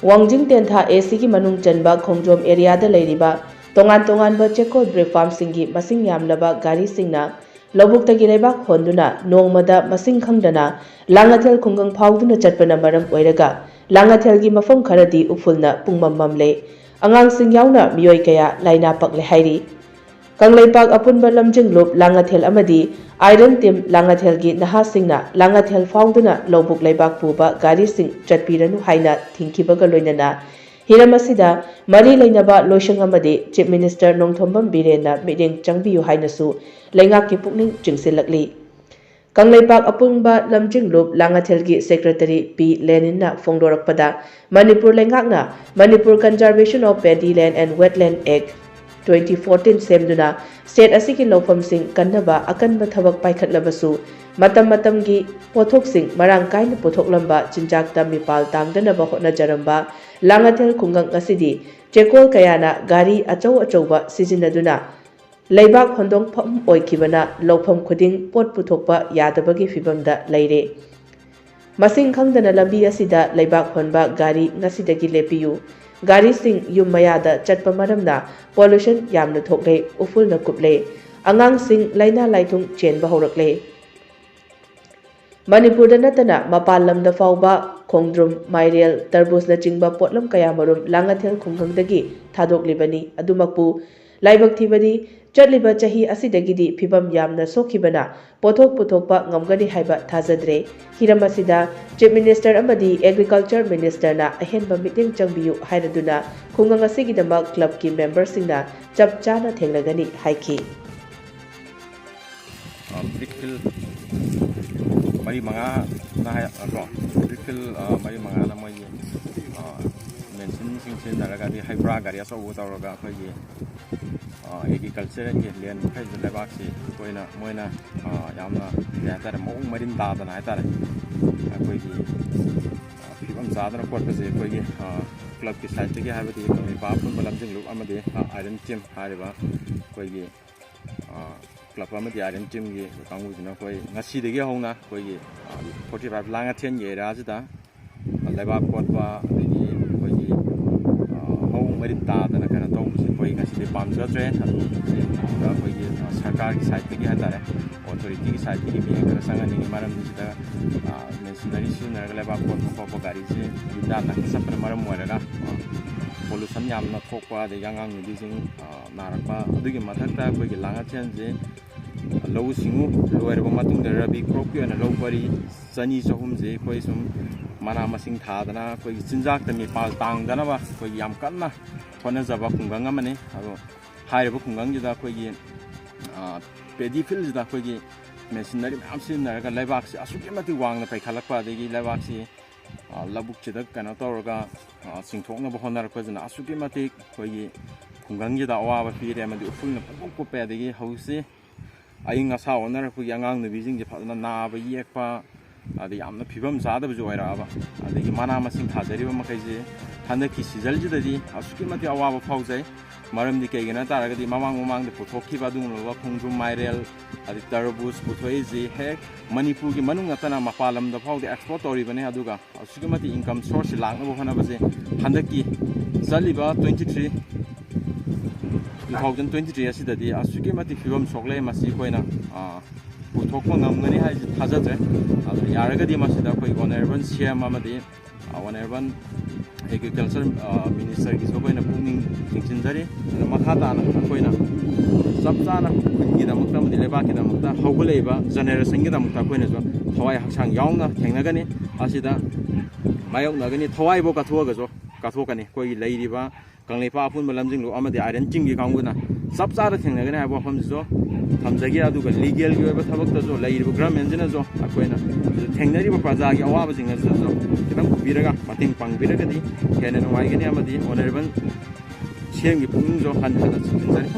Wangjing Tentha AC ki manung chanba Khongjom area da leiriba tongan ba Chekol Brick Farm singi masing yamlaba gari singna lobuk tagi lebak honduna nongmada masing khangdana Langathel khungang phawduna chatpana maram oiraga Langathel gi mafam kharadi ufulna pungmam mamle angang sing yauna miyoi kaya laina pakle hairi Kangleipak apunba lamjing lup Langathel amadi Iron Team Langathel gi naha singna Langathel phawduna lobuk leibak puba gari sing chatpiranu haina thingkibaga loinana Hiramasida mari lainaba loisang amadi Chief Minister Nongthombam Birena mideng changbiyu hainasu leingak ki pukning chingsilakli Kangleipak apunba lamjing lup Langathel gi Secretary P Leninna phongdorakpada Manipur leingakna Manipur Conservation of Paddyland and Wetland Act 2014 semduna state asiki lofam sing kannaba akanba thabak paikhatlabasu matam gi pothok sing marang kaina pothoklamba chinjak ta mipal tangdanaba hotnajaramba Langathel khungang asidi Chekol kayana gari achau ba sijinaduna leibak hondong pham oikibana lofam khuding pot puthokpa yadabagi fibamda leire masing khangdana lambi asida leibak honba gari ngasidagi lepiyu Gari sing yum mayada chatpa maramna pollution yamna thokle uful na kuple angang sing laina laitung chen ba horakle Manipur da natana mapalam da fawba khongdrum mairel tarbus na chingba potlam kaya marum Langathel khungang thadok adumakpu laibak thibadi chatliba chahi asidagidi phibam yamna sokhibana pothok puthokpa ngamgani haiba thajadre hiramasida Chief Minister amadi Agriculture Minister na ahenba meeting changbiyu hairaduna khungang asigidamak club ki member singna chap chana thenglagani haiki mari manga na hai ko brickil mari manga na moi mention sing naraga di hybra gari aso wo tawraga khoi agriculture ki land khai da bak si koina moina yamna ya tar mo marin da da na tar koi ki phibam zadana kot se koi ki club ki site ki habati koi ba pun balam jing lu amade iron team hariba koi ki club amadi iron team gi kangu jina koi ngasi de gi hongna koi ki 45 Langathel ye ra jida laiba kot ba ni koi ki mo marin da da na kana to koi ngasi de pam ja tre adu koi ki sarkar ki site ki hatare authority ki site ki mi kara sanga ni maram jida machinery su na laiba kot ko gari je da na sapra maram moira pollution yamna thokpa de yangang ni sing narakpa adugi mathakta koi ki Langathel je low singu lower ba matung da rabi crop ki na low bari chani chahum je koi sum mana masing tha dana koi chinjak ta mi pal tang dana ba koi yam kanna khona jaba khungang amane aro haire ba khungang ji da koi gi pedi field da koi gi machinery am sin na ga laibak si asuki mati wang na pai khalak pa de gi laibak si labuk chi da kana tawraga singthok na ba honar ko jana asuki mati koi gi khungang ji da awa ba pi re ma di uful na puk ko pe de gi hausi aing asa onar ku yangang nu bijing je phadna na ba yekpa adi amna phibam sada bu joira ba adi mana masing thajari ba makai je thanda ki sijal ji dadi asuki mati awa ba phaujai maram di kai gena taraga di mamang de puthokhi ba dung lo ba khungrum mairel adi tarbus puthoi je he Manipur ki manung atana mapalam da phau de export tori bane aduga asuki mati income source lang ba hona ba je thanda ki zaliba 2023 asidadi asuki mati phibam soklei masi koina puthokpa ngamgani hai thajatre adu yaragadi masida koi honorable CM amadi honorable agriculture minister ki sokoina pungning chingchinjari makhata na koina sabchana ki da mukta madi leba ki da mukta hauguleiba generation ki da mukta koina jo thawai haksang yaungna thengnagani asida mayok nagani thawai bo kathuaga jo kathokani koi leiriba Kangleipa apun malamjing lu amadi iron chinggi kanguna sabchara thengnagani abo hom jo thamjagi aduga legal gi oba thabak ta jo leiriba gram enjina jo akoina thengnari ba praja gi awaba jingna jo kitang biraga mating pangbiraga di kene no waigani amadi honorable CM gi pung jo han hada chinjari